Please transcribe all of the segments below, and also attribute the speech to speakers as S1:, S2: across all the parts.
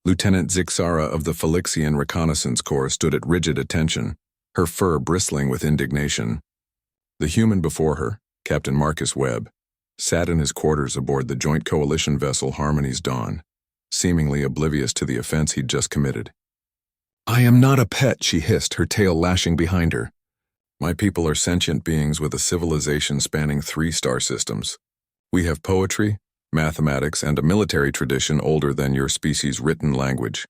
S1: Lieutenant Zixara of the Phylixian Reconnaissance Corps stood at rigid attention, her fur bristling with indignation. The human before her, Captain Marcus Webb, sat in his quarters aboard the joint coalition vessel Harmony's Dawn, seemingly oblivious to the offense he'd just committed. "I am not a pet," she hissed, her tail lashing behind her. "My people are sentient beings with a civilization spanning 3 star systems. We have poetry, mathematics, and a military tradition older than your species' written language."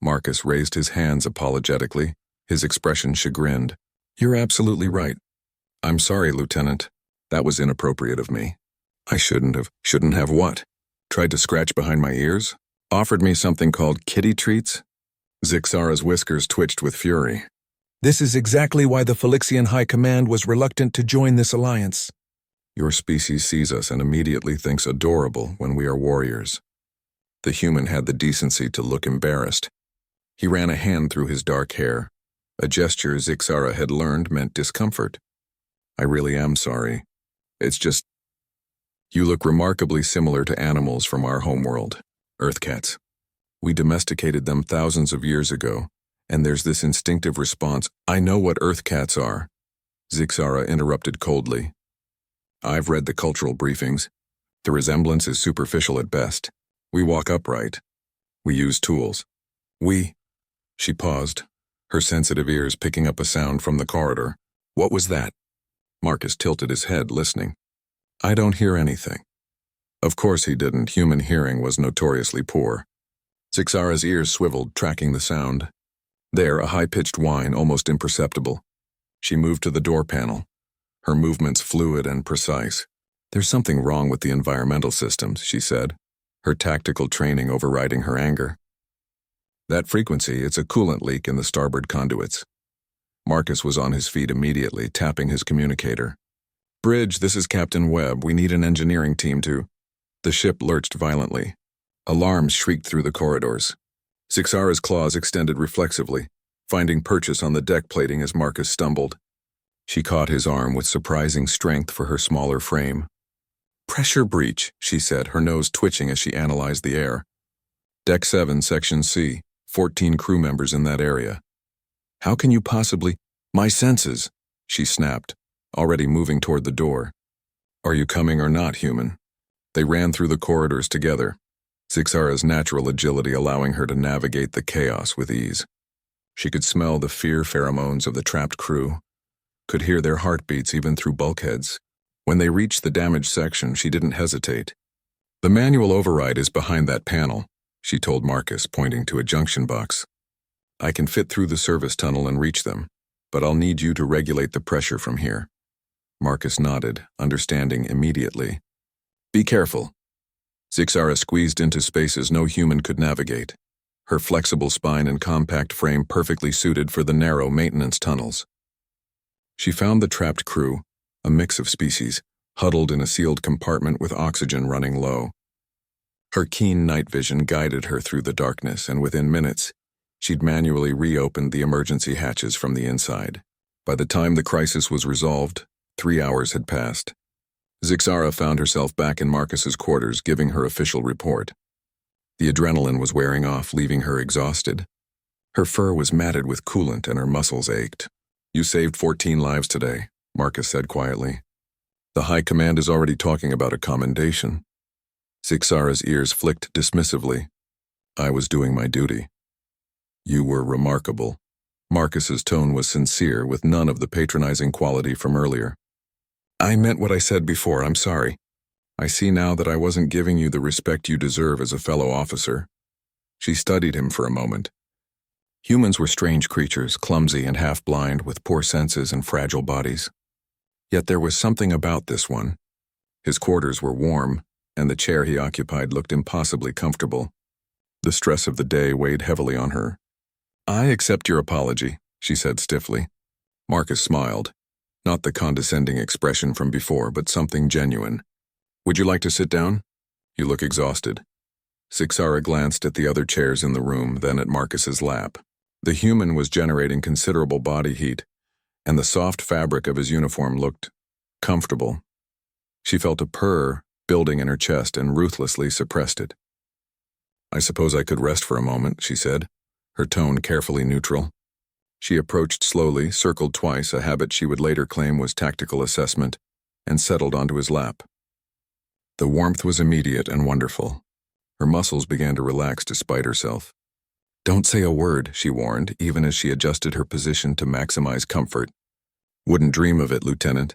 S1: Marcus raised his hands apologetically, his expression chagrined. "You're absolutely right. I'm sorry, Lieutenant. That was inappropriate of me. I shouldn't have. Shouldn't have what? Tried to scratch behind my ears? Offered me something called kitty treats?" Zixara's whiskers twitched with fury. "This is exactly why the Phylixian High Command was reluctant to join this alliance. Your species sees us and immediately thinks adorable when we are warriors." The human had the decency to look embarrassed. He ran a hand through his dark hair. A gesture Zixara had learned meant discomfort. "I really am sorry. It's just, you look remarkably similar to animals from our homeworld, Earth cats. We domesticated them thousands of years ago, and there's this instinctive response." "I know what Earth cats are," Zixara interrupted coldly. "I've read the cultural briefings. The resemblance is superficial at best. We walk upright. We use tools. She paused, her sensitive ears picking up a sound from the corridor. "What was that?" Marcus tilted his head, listening. "I don't hear anything." Of course he didn't. Human hearing was notoriously poor. Zixara's ears swiveled, tracking the sound. There, a high-pitched whine, almost imperceptible. She moved to the door panel, her movements fluid and precise. "There's something wrong with the environmental systems," she said, her tactical training overriding her anger. "That frequency, it's a coolant leak in the starboard conduits." Marcus was on his feet immediately, tapping his communicator. "Bridge, this is Captain Webb. We need an engineering team to—" The ship lurched violently. Alarms shrieked through the corridors. Zixara's claws extended reflexively, finding purchase on the deck plating as Marcus stumbled. She caught his arm with surprising strength for her smaller frame. "Pressure breach," she said, her nose twitching as she analyzed the air. "Deck 7, Section C, 14 crew members in that area." "How can you possibly—" "My senses," she snapped, already moving toward the door. "Are you coming or not, human?" They ran through the corridors together, Zixara's natural agility allowing her to navigate the chaos with ease. She could smell the fear pheromones of the trapped crew, could hear their heartbeats even through bulkheads. When they reached the damaged section, she didn't hesitate. "The manual override is behind that panel," she told Marcus, pointing to a junction box. "I can fit through the service tunnel and reach them, but I'll need you to regulate the pressure from here." Marcus nodded, understanding immediately. "Be careful." Zixara squeezed into spaces no human could navigate, her flexible spine and compact frame perfectly suited for the narrow maintenance tunnels. She found the trapped crew, a mix of species, huddled in a sealed compartment with oxygen running low. Her keen night vision guided her through the darkness, and within minutes, she'd manually reopened the emergency hatches from the inside. By the time the crisis was resolved, 3 hours had passed. Zixara found herself back in Marcus's quarters, giving her official report. The adrenaline was wearing off, leaving her exhausted. Her fur was matted with coolant and her muscles ached. "You saved 14 lives today," Marcus said quietly. "The High Command is already talking about a commendation." Zixara's ears flicked dismissively. "I was doing my duty." "You were remarkable." Marcus's tone was sincere, with none of the patronizing quality from earlier. "I meant what I said before, I'm sorry. I see now that I wasn't giving you the respect you deserve as a fellow officer." She studied him for a moment. Humans were strange creatures, clumsy and half-blind, with poor senses and fragile bodies. Yet there was something about this one. His quarters were warm, and the chair he occupied looked impossibly comfortable. The stress of the day weighed heavily on her. "I accept your apology," she said stiffly. Marcus smiled. Not the condescending expression from before, but something genuine. "Would you like to sit down? You look exhausted." Zixara glanced at the other chairs in the room, then at Marcus's lap. The human was generating considerable body heat, and the soft fabric of his uniform looked comfortable. She felt a purr building in her chest and ruthlessly suppressed it. I suppose I could rest for a moment, she said, her tone carefully neutral. She approached slowly, circled twice, a habit she would later claim was tactical assessment, and settled onto his lap. The warmth was immediate and wonderful. Her muscles began to relax despite herself. Don't say a word, she warned, even as she adjusted her position to maximize comfort. Wouldn't dream of it, Lieutenant.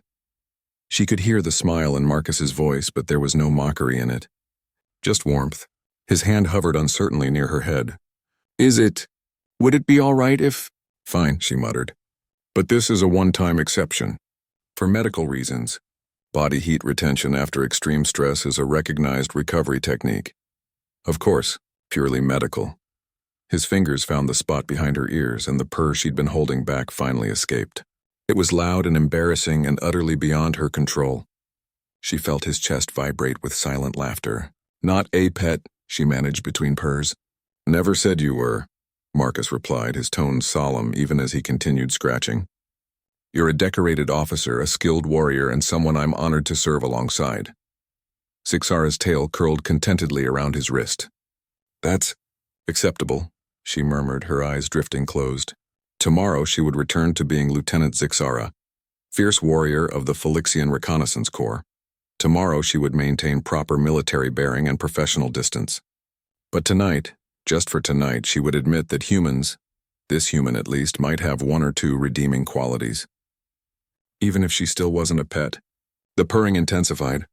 S1: She could hear the smile in Marcus's voice, but there was no mockery in it. Just warmth. His hand hovered uncertainly near her head. Would it be all right if… Fine, she muttered. But this is a one-time exception. For medical reasons. Body heat retention after extreme stress is a recognized recovery technique. Of course, purely medical. His fingers found the spot behind her ears, and the purr she'd been holding back finally escaped. It was loud and embarrassing and utterly beyond her control. She felt his chest vibrate with silent laughter. Not a pet, she managed between purrs. Never said you were, Marcus replied, his tone solemn even as he continued scratching. You're a decorated officer, a skilled warrior, and someone I'm honored to serve alongside. Zixara's tail curled contentedly around his wrist. That's acceptable, she murmured, her eyes drifting closed. Tomorrow she would return to being Lieutenant Zixara, fierce warrior of the Phylixian Reconnaissance Corps. Tomorrow she would maintain proper military bearing and professional distance. But tonight, just for tonight, she would admit that humans, this human at least, might have one or two redeeming qualities. Even if she still wasn't a pet. The purring intensified,